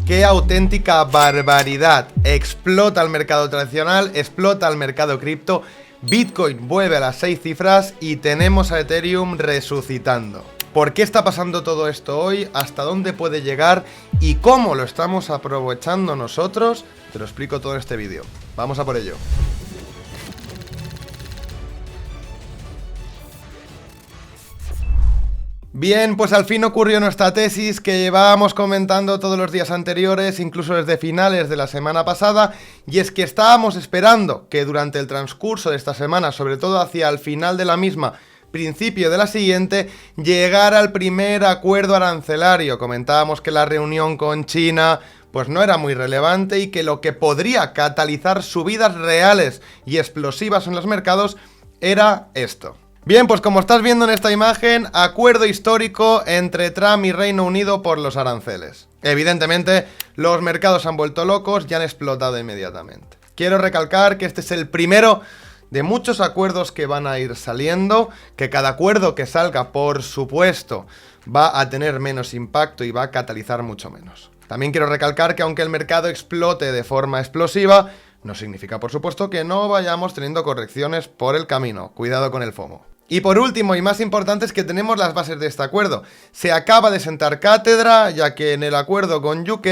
¡Qué auténtica barbaridad! Explota el mercado tradicional, explota el mercado cripto, Bitcoin vuelve a las 6 cifras y tenemos a Ethereum resucitando. ¿Por qué está pasando todo esto hoy? ¿Hasta dónde puede llegar? ¿Y cómo lo estamos aprovechando nosotros? Te lo explico todo en este vídeo. Vamos a por ello. Bien, pues al fin ocurrió nuestra tesis que llevábamos comentando todos los días anteriores, incluso desde finales de la semana pasada, y es que estábamos esperando que durante el transcurso de esta semana, sobre todo hacia el final de la misma, principio de la siguiente, llegara el primer acuerdo arancelario. Comentábamos que la reunión con China pues no era muy relevante y que lo que podría catalizar subidas reales y explosivas en los mercados era esto. Bien, pues como estás viendo en esta imagen, acuerdo histórico entre Trump y Reino Unido por los aranceles. Evidentemente, los mercados han vuelto locos y han explotado inmediatamente. Quiero recalcar que este es el primero de muchos acuerdos que van a ir saliendo, que cada acuerdo que salga, por supuesto, va a tener menos impacto y va a catalizar mucho menos. También quiero recalcar que aunque el mercado explote de forma explosiva, no significa, por supuesto, que no vayamos teniendo correcciones por el camino. Cuidado con el FOMO. Y por último, y más importante, es que tenemos las bases de este acuerdo. Se acaba de sentar cátedra, ya que en el acuerdo con UK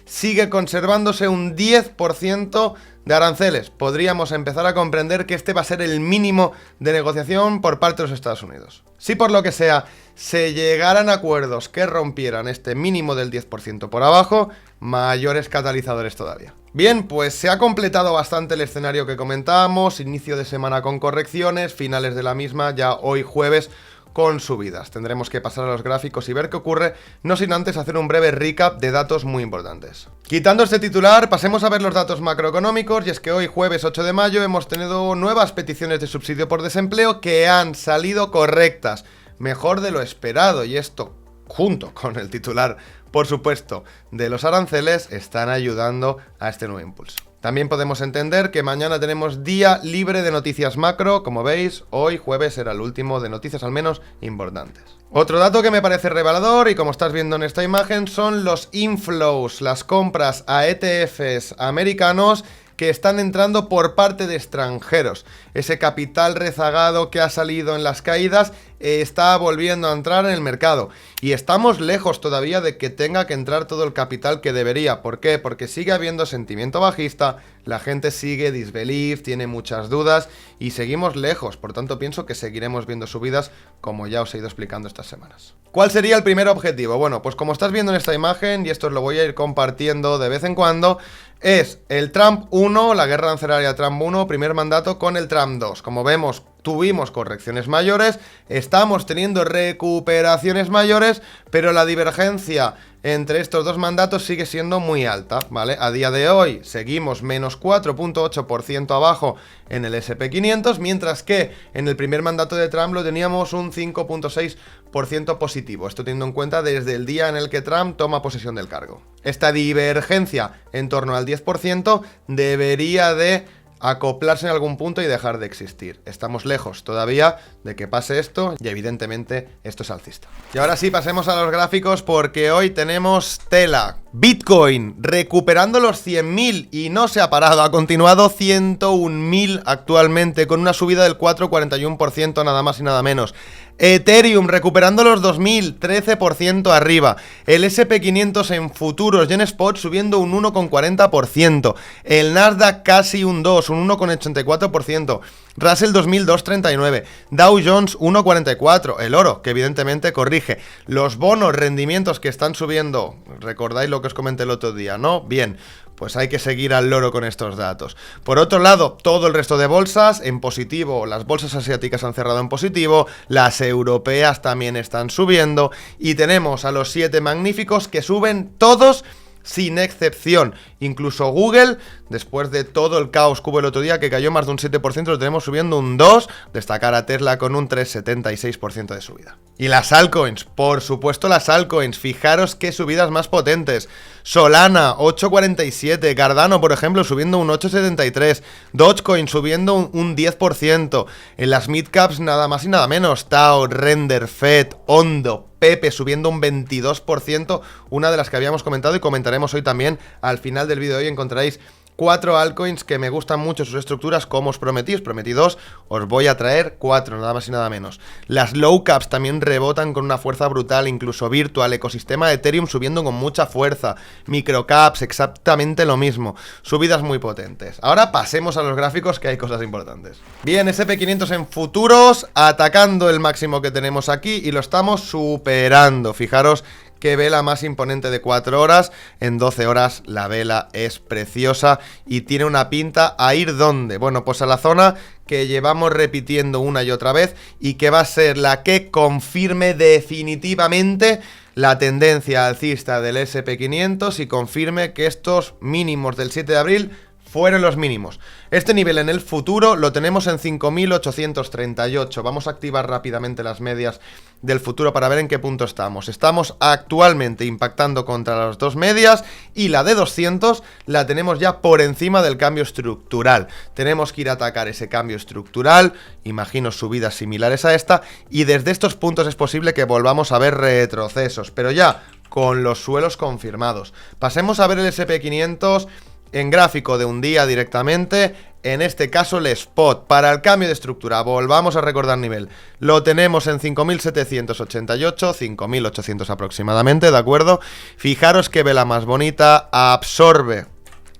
sigue conservándose un 10% de aranceles. Podríamos empezar a comprender que este va a ser el mínimo de negociación por parte de los Estados Unidos. Si por lo que sea se llegaran a acuerdos que rompieran este mínimo del 10% por abajo, mayores catalizadores todavía. Bien, pues se ha completado bastante el escenario que comentábamos, inicio de semana con correcciones, finales de la misma, ya hoy jueves, con subidas. Tendremos que pasar a los gráficos y ver qué ocurre, no sin antes hacer un breve recap de datos muy importantes. Quitando este titular, pasemos a ver los datos macroeconómicos, y es que hoy, jueves 8 de mayo, hemos tenido nuevas peticiones de subsidio por desempleo que han salido correctas, mejor de lo esperado, y esto, junto con el titular, por supuesto, de los aranceles, están ayudando a este nuevo impulso. También podemos entender que mañana tenemos día libre de noticias macro. Como veis, hoy jueves era el último de noticias al menos importantes. Otro dato que me parece revelador, y como estás viendo en esta imagen, son los inflows, las compras a ETFs americanos que están entrando por parte de extranjeros. Ese capital rezagado que ha salido en las caídas está volviendo a entrar en el mercado. Y estamos lejos todavía de que tenga que entrar todo el capital que debería. ¿Por qué? Porque sigue habiendo sentimiento bajista, la gente sigue disbelief, tiene muchas dudas y seguimos lejos. Por tanto, pienso que seguiremos viendo subidas, como ya os he ido explicando estas semanas. ¿Cuál sería el primer objetivo? Bueno, pues como estás viendo en esta imagen, y esto os lo voy a ir compartiendo de vez en cuando, es el Trump 1, la guerra arancelaria Trump 1, primer mandato con el Trump 2. Como vemos, tuvimos correcciones mayores, estamos teniendo recuperaciones mayores, pero la divergencia entre estos dos mandatos sigue siendo muy alta, ¿vale? A día de hoy seguimos menos 4.8% abajo en el SP500, mientras que en el primer mandato de Trump lo teníamos un 5.6% positivo. Esto teniendo en cuenta desde el día en el que Trump toma posesión del cargo. Esta divergencia en torno al 10% debería de acoplarse en algún punto y dejar de existir. Estamos lejos todavía de que pase esto y evidentemente esto es alcista. Y ahora sí, pasemos a los gráficos porque hoy tenemos tela. Bitcoin recuperando los 100.000 y no se ha parado, ha continuado 101.000 actualmente con una subida del 4,41% nada más y nada menos. Ethereum recuperando los 2.000, 13% arriba. El SP500 en futuros y en spot subiendo un 1,40%. El Nasdaq casi un 2, un 1,84%. Russell 2000 2,39. Dow Jones 1,44. El oro, que evidentemente corrige. Los bonos, rendimientos que están subiendo. ¿Recordáis lo que os comenté el otro día, no? Bien, pues hay que seguir al loro con estos datos. Por otro lado, todo el resto de bolsas en positivo. Las bolsas asiáticas han cerrado en positivo, las europeas también están subiendo y tenemos a los 7 magníficos que suben todos sin excepción. Incluso Google, después de todo el caos que hubo el otro día, que cayó más de un 7%, lo tenemos subiendo un 2%, destacar a Tesla con un 3,76% de subida. Y las altcoins, por supuesto las altcoins, fijaros qué subidas más potentes. Solana 8,47, Cardano por ejemplo subiendo un 8,73, Dogecoin subiendo un 10%, en las midcaps nada más y nada menos, Tao, Render, Fed, Ondo, Pepe subiendo un 22%, una de las que habíamos comentado y comentaremos hoy también. Al final del vídeo de hoy encontraréis 4 altcoins que me gustan mucho sus estructuras, como os prometí 2, os voy a traer 4, nada más y nada menos. Las low caps también rebotan con una fuerza brutal, incluso Virtual, ecosistema de Ethereum subiendo con mucha fuerza, microcaps exactamente lo mismo, subidas muy potentes. Ahora pasemos a los gráficos, que hay cosas importantes. Bien, SP500 en futuros, atacando el máximo que tenemos aquí y lo estamos superando, fijaros qué vela más imponente de 4 horas, en 12 horas la vela es preciosa y tiene una pinta a ir ¿dónde? Bueno, pues a la zona que llevamos repitiendo una y otra vez y que va a ser la que confirme definitivamente la tendencia alcista del SP500 y confirme que estos mínimos del 7 de abril fueron los mínimos. Este nivel en el futuro lo tenemos en 5.838. Vamos a activar rápidamente las medias del futuro para ver en qué punto estamos. Estamos actualmente impactando contra las dos medias y la de 200 la tenemos ya por encima del cambio estructural. Tenemos que ir a atacar ese cambio estructural, imagino subidas similares a esta, y desde estos puntos es posible que volvamos a ver retrocesos, pero ya con los suelos confirmados. Pasemos a ver el SP500 en gráfico de un día directamente, en este caso el spot. Para el cambio de estructura, volvamos a recordar nivel, lo tenemos en 5.788, 5.800 aproximadamente, ¿de acuerdo? Fijaros qué vela más bonita, absorbe,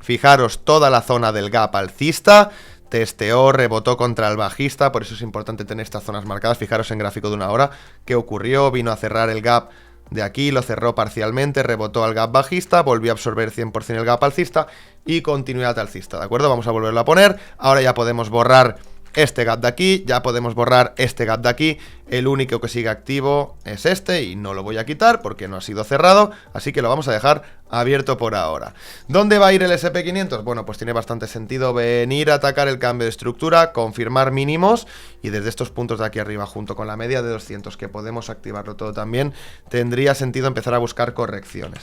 fijaros toda la zona del gap alcista, testeó, rebotó contra el bajista, por eso es importante tener estas zonas marcadas. Fijaros en gráfico de una hora, qué ocurrió, vino a cerrar el gap de aquí, lo cerró parcialmente, rebotó al gap bajista, volvió a absorber 100% el gap alcista y continuidad alcista, ¿de acuerdo? Vamos a volverlo a poner, ahora ya podemos borrar este gap de aquí, ya podemos borrar este gap de aquí, el único que sigue activo es este y no lo voy a quitar porque no ha sido cerrado, así que lo vamos a dejar abierto por ahora. ¿Dónde va a ir el SP500? Bueno, pues tiene bastante sentido venir a atacar el cambio de estructura, confirmar mínimos y desde estos puntos de aquí arriba junto con la media de 200 que podemos activarlo todo también, tendría sentido empezar a buscar correcciones.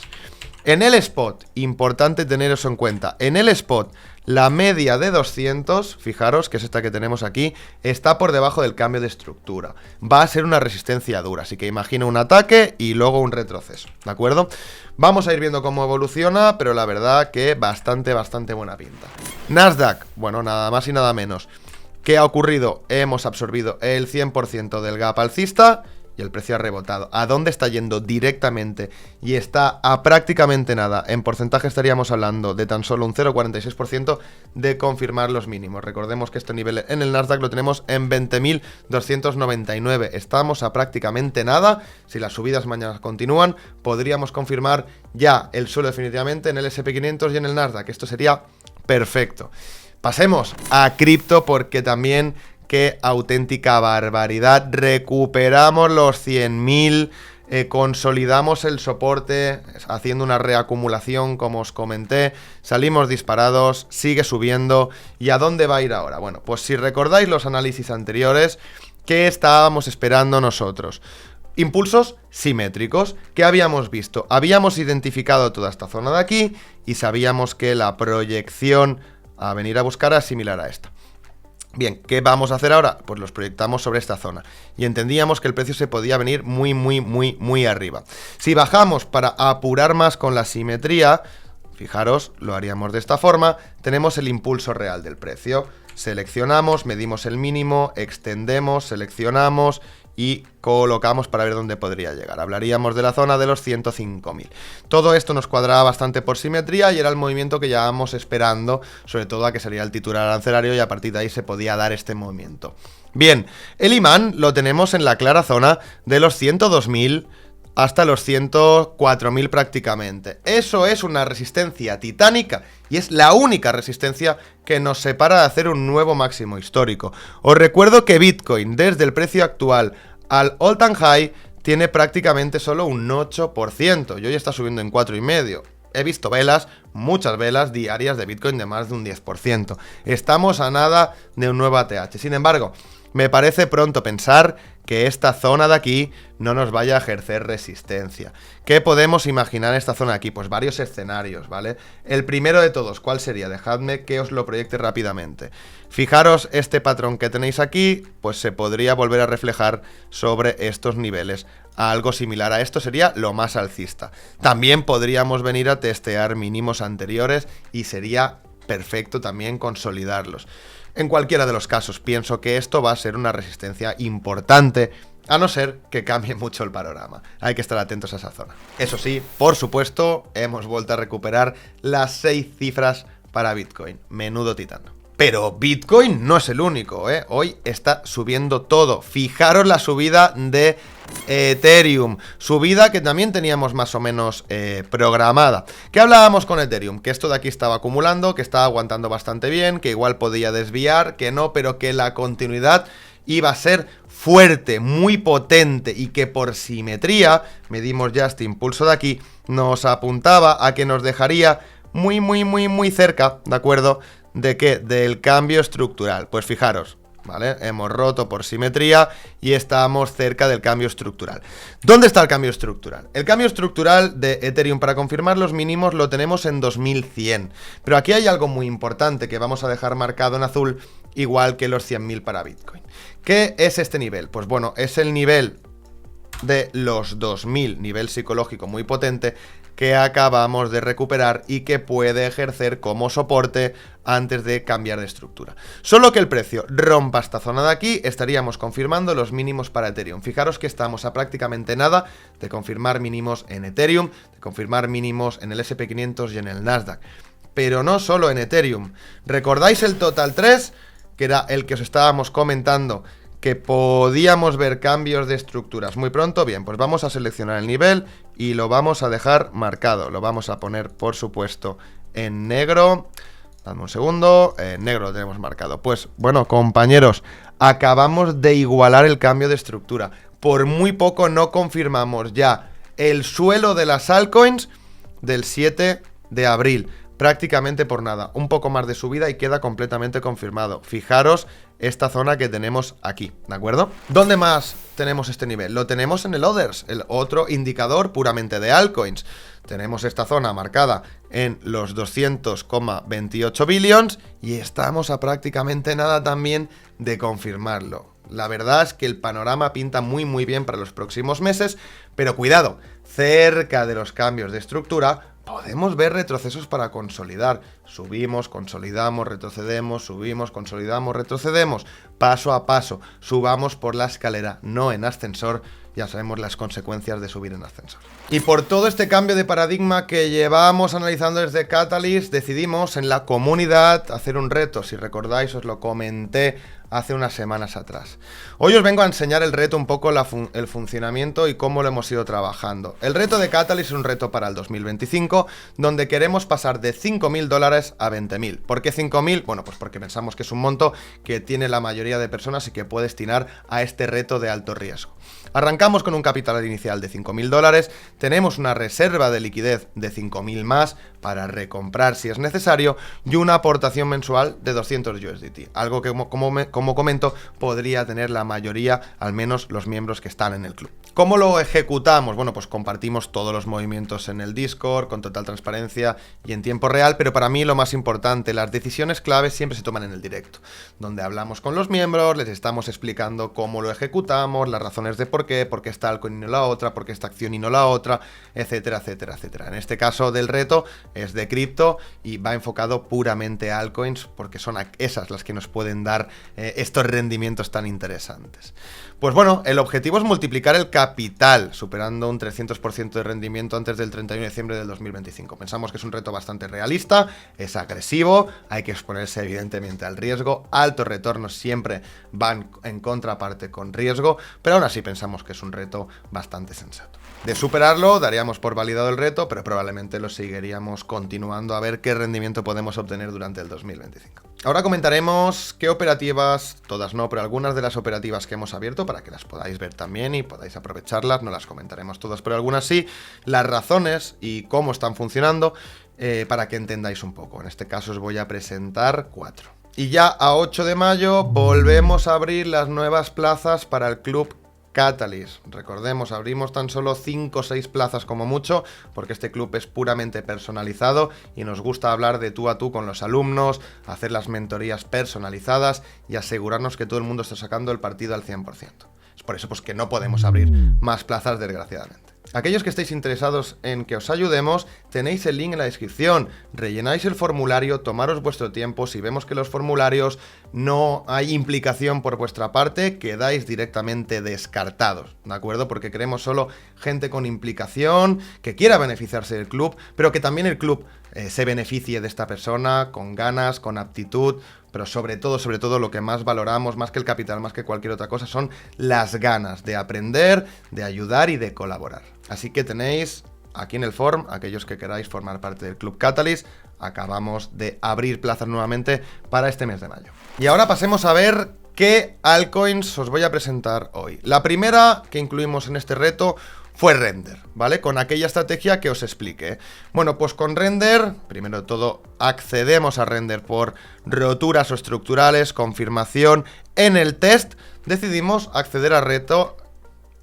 En el spot, importante tener eso en cuenta, en el spot la media de 200, fijaros que es esta que tenemos aquí, está por debajo del cambio de estructura. Va a ser una resistencia dura, así que imagino un ataque y luego un retroceso, ¿de acuerdo? Vamos a ir viendo cómo evoluciona, pero la verdad que bastante buena pinta. Nasdaq, bueno, nada más y nada menos. ¿Qué ha ocurrido? Hemos absorbido el 100% del gap alcista y el precio ha rebotado. ¿A dónde está yendo? Directamente. Y está a prácticamente nada. En porcentaje estaríamos hablando de tan solo un 0,46% de confirmar los mínimos. Recordemos que este nivel en el Nasdaq lo tenemos en 20.299. Estamos a prácticamente nada. Si las subidas mañana continúan, podríamos confirmar ya el suelo definitivamente en el SP500 y en el Nasdaq. Esto sería perfecto. Pasemos a cripto porque también... qué auténtica barbaridad, recuperamos los 100.000, consolidamos el soporte haciendo una reacumulación como os comenté, salimos disparados, sigue subiendo. ¿Y a dónde va a ir ahora? Bueno, pues si recordáis los análisis anteriores, ¿qué estábamos esperando nosotros? Impulsos simétricos. ¿Qué habíamos visto? Habíamos identificado toda esta zona de aquí y sabíamos que la proyección a venir a buscar era similar a esta. Bien, ¿qué vamos a hacer ahora? Pues los proyectamos sobre esta zona y entendíamos que el precio se podía venir muy arriba. Si bajamos para apurar más con la simetría, fijaros, lo haríamos de esta forma, tenemos el impulso real del precio. Seleccionamos, medimos el mínimo, extendemos, seleccionamos y colocamos para ver dónde podría llegar. Hablaríamos de la zona de los 105.000. Todo esto nos cuadraba bastante por simetría y era el movimiento que llevábamos esperando, sobre todo a que saliera el titular arancelario y a partir de ahí se podía dar este movimiento. Bien, el imán lo tenemos en la clara zona de los 102.000 hasta los 104.000 prácticamente. Eso es una resistencia titánica y es la única resistencia que nos separa de hacer un nuevo máximo histórico. Os recuerdo que Bitcoin desde el precio actual al all-time high tiene prácticamente solo un 8% y hoy está subiendo en 4,5%. He visto velas, muchas velas diarias de Bitcoin de más de un 10%. Estamos a nada de un nuevo ATH. Sin embargo, me parece pronto pensar que esta zona de aquí no nos vaya a ejercer resistencia. ¿Qué podemos imaginar en esta zona de aquí? Pues varios escenarios, ¿vale? El primero de todos, ¿cuál sería? Dejadme que os lo proyecte rápidamente. Fijaros, este patrón que tenéis aquí, pues se podría volver a reflejar sobre estos niveles. Algo similar a esto sería lo más alcista. También podríamos venir a testear mínimos anteriores y sería perfecto también consolidarlos. En cualquiera de los casos, pienso que esto va a ser una resistencia importante, a no ser que cambie mucho el panorama. Hay que estar atentos a esa zona. Eso sí, por supuesto, hemos vuelto a recuperar las 6 cifras para Bitcoin. Menudo titán. Pero Bitcoin no es el único, ¿eh? Hoy está subiendo todo. Fijaros la subida de Ethereum. Subida que también teníamos más o menos programada. ¿Qué hablábamos con Ethereum? Que esto de aquí estaba acumulando, que estaba aguantando bastante bien, que igual podía desviar, que no, pero que la continuidad iba a ser fuerte, muy potente y que por simetría, medimos ya este impulso de aquí, nos apuntaba a que nos dejaría muy cerca, ¿de acuerdo? ¿De qué? Del cambio estructural. Pues fijaros, ¿vale? Hemos roto por simetría y estamos cerca del cambio estructural. ¿Dónde está el cambio estructural? El cambio estructural de Ethereum para confirmar los mínimos lo tenemos en 2100. Pero aquí hay algo muy importante que vamos a dejar marcado en azul, igual que los 100.000 para Bitcoin. ¿Qué es este nivel? Pues bueno, es el nivel de los 2000, nivel psicológico muy potente, que acabamos de recuperar y que puede ejercer como soporte antes de cambiar de estructura. Solo que el precio rompa esta zona de aquí, estaríamos confirmando los mínimos para Ethereum. Fijaros que estamos a prácticamente nada de confirmar mínimos en Ethereum, de confirmar mínimos en el SP500 y en el Nasdaq. Pero no solo en Ethereum. ¿Recordáis el Total 3? Que era el que os estábamos comentando, que podíamos ver cambios de estructuras muy pronto. Bien, pues vamos a seleccionar el nivel y lo vamos a dejar marcado. Lo vamos a poner, por supuesto, en negro. Dame un segundo. En negro lo tenemos marcado. Pues, bueno, compañeros, acabamos de igualar el cambio de estructura. Por muy poco no confirmamos ya el suelo de las altcoins del 7 de abril. Prácticamente por nada, un poco más de subida y queda completamente confirmado. Fijaros esta zona que tenemos aquí, ¿de acuerdo? ¿Dónde más tenemos este nivel? Lo tenemos en el Others, el otro indicador puramente de altcoins. Tenemos esta zona marcada en los 200,28 billions y estamos a prácticamente nada también de confirmarlo. La verdad es que el panorama pinta muy bien para los próximos meses, pero cuidado, cerca de los cambios de estructura podemos ver retrocesos para consolidar. Subimos, consolidamos, retrocedemos, subimos, consolidamos, retrocedemos. Paso a paso, subamos por la escalera, no en ascensor. Ya sabemos las consecuencias de subir en ascensor. Y por todo este cambio de paradigma que llevamos analizando desde Catalyst, decidimos en la comunidad hacer un reto. Si recordáis, os lo comenté hace unas semanas atrás. Hoy os vengo a enseñar el reto, un poco el funcionamiento y cómo lo hemos ido trabajando. El reto de Catalyst es un reto para el 2025, donde queremos pasar de $5.000 a 20.000. ¿Por qué 5.000? Bueno, pues porque pensamos que es un monto que tiene la mayoría de personas y que puede destinar a este reto de alto riesgo. Arrancamos con un capital inicial de $5.000, tenemos una reserva de liquidez de 5.000 más para recomprar si es necesario y una aportación mensual de 200 USDT, algo que como comento podría tener la mayoría, al menos los miembros que están en el club. ¿Cómo lo ejecutamos? Bueno, pues compartimos todos los movimientos en el Discord con total transparencia y en tiempo real, pero para mí lo más importante, las decisiones claves siempre se toman en el directo, donde hablamos con los miembros, les estamos explicando cómo lo ejecutamos, las razones de por qué esta altcoin y no la otra, por qué esta acción y no la otra, etcétera, etcétera, etcétera. En este caso del reto es de cripto y va enfocado puramente a altcoins porque son esas las que nos pueden dar estos rendimientos tan interesantes. Pues bueno, el objetivo es multiplicar el capital, superando un 300% de rendimiento antes del 31 de diciembre del 2025. Pensamos que es un reto bastante realista, es agresivo, hay que exponerse evidentemente al riesgo, altos retornos siempre van en contraparte con riesgo, pero aún así pensamos que es un reto bastante sensato. De superarlo, daríamos por validado el reto, pero probablemente lo seguiríamos continuando a ver qué rendimiento podemos obtener durante el 2025. Ahora comentaremos qué operativas, todas no, pero algunas de las operativas que hemos abierto para que las podáis ver también y podáis aprovecharlas, no las comentaremos todas, pero algunas sí, las razones y cómo están funcionando para que entendáis un poco. En este caso os voy a presentar 4. Y ya a 8 de mayo volvemos a abrir las nuevas plazas para el club Catalyst. Recordemos, abrimos tan solo 5 o 6 plazas como mucho, porque este club es puramente personalizado y nos gusta hablar de tú a tú con los alumnos, hacer las mentorías personalizadas y asegurarnos que todo el mundo está sacando el partido al 100%. Es por eso pues, que no podemos abrir más plazas, desgraciadamente. Aquellos que estéis interesados en que os ayudemos, tenéis el link en la descripción, rellenáis el formulario, tomaros vuestro tiempo, si vemos que los formularios no hay implicación por vuestra parte, quedáis directamente descartados, ¿de acuerdo? Porque queremos solo gente con implicación, que quiera beneficiarse del club, pero que también el club se beneficie de esta persona, con ganas, con aptitud, pero sobre todo lo que más valoramos, más que el capital, más que cualquier otra cosa, son las ganas de aprender, de ayudar y de colaborar. Así que tenéis aquí en el form, aquellos que queráis formar parte del Club Catalyst, acabamos de abrir plazas nuevamente para este mes de mayo. Y ahora pasemos a ver qué altcoins os voy a presentar hoy. La primera que incluimos en este reto fue Render, ¿vale? Con aquella estrategia que os expliqué. Bueno, pues con Render, primero de todo, accedemos a Render por roturas o estructurales, confirmación. En el test decidimos acceder al reto.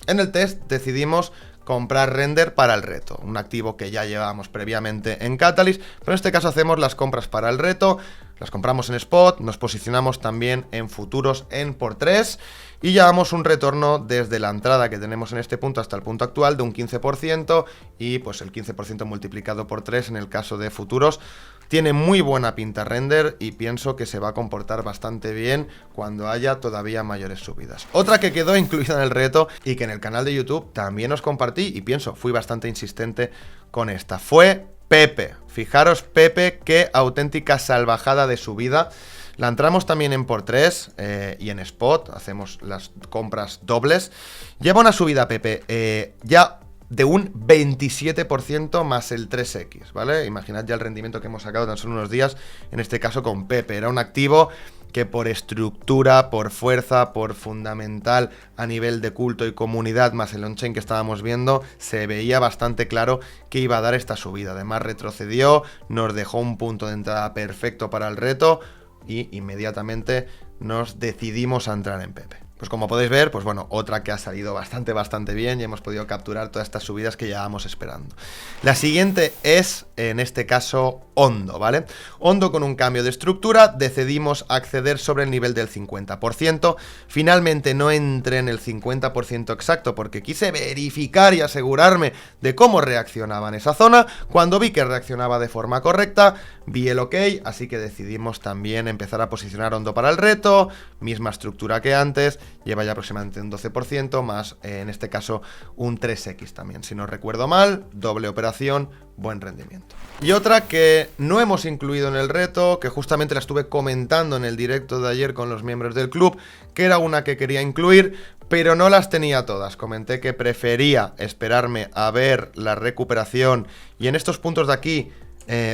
En el test decidimos comprar Render para el reto, un activo que ya llevábamos previamente en Catalyst, pero en este caso hacemos las compras para el reto, las compramos en spot, nos posicionamos también en futuros en por 3 y llevamos un retorno desde la entrada que tenemos en este punto hasta el punto actual de un 15% y pues el 15% multiplicado por 3 en el caso de futuros. Tiene muy buena pinta Render y pienso que se va a comportar bastante bien cuando haya todavía mayores subidas. Otra que quedó incluida en el reto y que en el canal de YouTube también os compartí y pienso fui bastante insistente con esta fue Pepe. Fijaros Pepe, qué auténtica salvajada de subida. La entramos también en por 3 y en spot, hacemos las compras dobles. Lleva una subida Pepe ya de un 27% más el 3X, ¿vale? Imaginad ya el rendimiento que hemos sacado tan solo unos días, en este caso con Pepe. Era un activo que por estructura, por fuerza, por fundamental a nivel de culto y comunidad, más el on-chain que estábamos viendo, se veía bastante claro que iba a dar esta subida. Además retrocedió, nos dejó un punto de entrada perfecto para el reto y inmediatamente nos decidimos a entrar en Pepe. Pues como podéis ver, pues bueno, otra que ha salido bastante bien y hemos podido capturar todas estas subidas que llevábamos esperando. La siguiente es, en este caso, Ondo, ¿vale? Ondo con un cambio de estructura, decidimos acceder sobre el nivel del 50%. Finalmente no entré en el 50% exacto porque quise verificar y asegurarme de cómo reaccionaba en esa zona. Cuando vi que reaccionaba de forma correcta, vi el OK, así que decidimos también empezar a posicionar Ondo para el reto, misma estructura que antes. Lleva ya aproximadamente un 12%, más en este caso un 3X también. Si no recuerdo mal, doble operación, buen rendimiento. Y otra que no hemos incluido en el reto, que justamente la estuve comentando en el directo de ayer con los miembros del club, que era una que quería incluir, pero no las tenía todas. Comenté que prefería esperarme a ver la recuperación y en estos puntos de aquí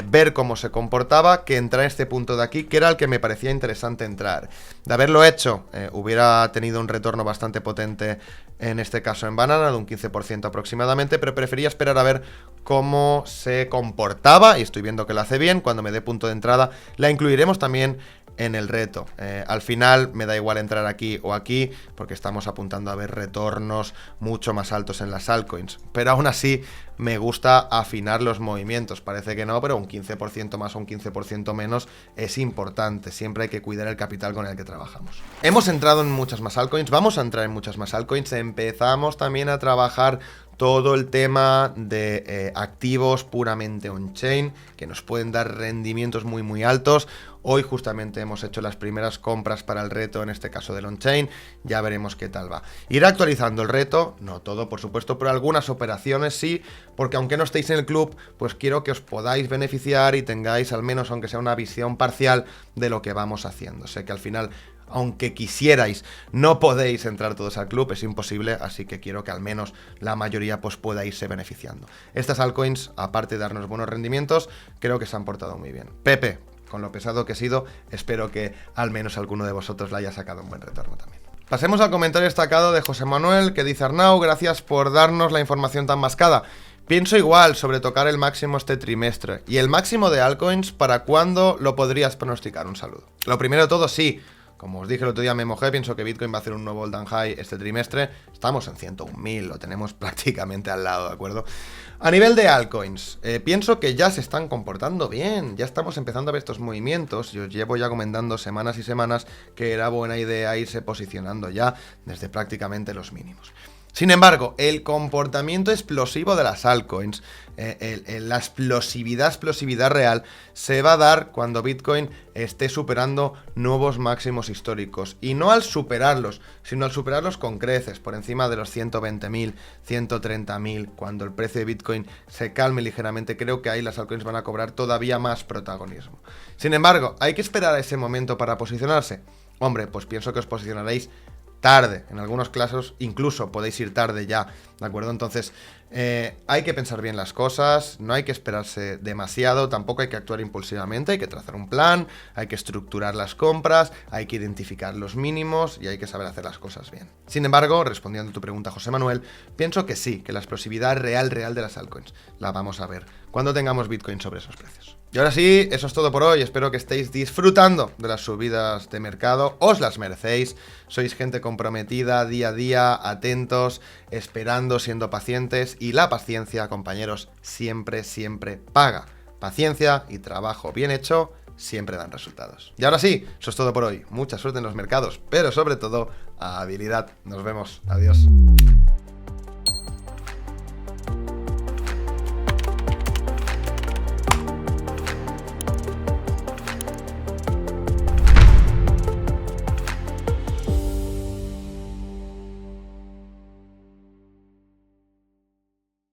ver cómo se comportaba, que entrar en este punto de aquí, que era el que me parecía interesante entrar. De haberlo hecho, hubiera tenido un retorno bastante potente, en este caso en Banana, de un 15% aproximadamente, pero prefería esperar a ver cómo se comportaba, y estoy viendo que lo hace bien. Cuando me dé punto de entrada, la incluiremos también en el reto. Al final me da igual entrar aquí o aquí, porque estamos apuntando a ver retornos mucho más altos en las altcoins, pero aún así me gusta afinar los movimientos. Parece que no, pero un 15% más o un 15% menos es importante. Siempre hay que cuidar el capital con el que trabajamos. Hemos entrado en muchas más altcoins, vamos a entrar en muchas más altcoins. Empezamos también a trabajar todo el tema de activos puramente on-chain, que nos pueden dar rendimientos muy altos. Hoy justamente hemos hecho las primeras compras para el reto, en este caso del on-chain. Ya veremos qué tal va. Irá actualizando el reto, no todo por supuesto, pero algunas operaciones sí, porque aunque no estéis en el club, pues quiero que os podáis beneficiar y tengáis al menos, aunque sea una visión parcial de lo que vamos haciendo. Sé que al final, aunque quisierais, no podéis entrar todos al club, es imposible, así que quiero que al menos la mayoría pues pueda irse beneficiando. Estas altcoins, aparte de darnos buenos rendimientos, creo que se han portado muy bien. Pepe, con lo pesado que he sido, espero que al menos alguno de vosotros le haya sacado un buen retorno también. Pasemos al comentario destacado de José Manuel, que dice: Arnau, gracias por darnos la información tan mascada. Pienso igual sobre tocar el máximo este trimestre. ¿Y el máximo de altcoins, para cuándo lo podrías pronosticar? Un saludo. Lo primero de todo, sí. Como os dije el otro día, me mojé, pienso que Bitcoin va a hacer un nuevo all-time high este trimestre. Estamos en 101.000, lo tenemos prácticamente al lado, ¿de acuerdo? A nivel de altcoins, pienso que ya se están comportando bien, ya estamos empezando a ver estos movimientos. Yo llevo ya comentando semanas y semanas que era buena idea irse posicionando ya desde prácticamente los mínimos. Sin embargo, el comportamiento explosivo de las altcoins, la explosividad real, se va a dar cuando Bitcoin esté superando nuevos máximos históricos. Y no al superarlos, sino al superarlos con creces, por encima de los 120.000, 130.000. Cuando el precio de Bitcoin se calme ligeramente, creo que ahí las altcoins van a cobrar todavía más protagonismo. Sin embargo, ¿hay que esperar a ese momento para posicionarse? Hombre, pues pienso que os posicionaréis tarde, en algunos casos incluso podéis ir tarde ya, ¿de acuerdo? Entonces hay que pensar bien las cosas, no hay que esperarse demasiado, tampoco hay que actuar impulsivamente, hay que trazar un plan, hay que estructurar las compras, hay que identificar los mínimos y hay que saber hacer las cosas bien. Sin embargo, respondiendo a tu pregunta, José Manuel, pienso que sí, que la explosividad real de las altcoins la vamos a ver cuando tengamos Bitcoin sobre esos precios. Y ahora sí, eso es todo por hoy. Espero que estéis disfrutando de las subidas de mercado. Os las merecéis. Sois gente comprometida día a día, atentos, esperando, siendo pacientes. Y la paciencia, compañeros, siempre, siempre paga. Paciencia y trabajo bien hecho siempre dan resultados. Y ahora sí, eso es todo por hoy. Mucha suerte en los mercados, pero sobre todo, habilidad. Nos vemos. Adiós.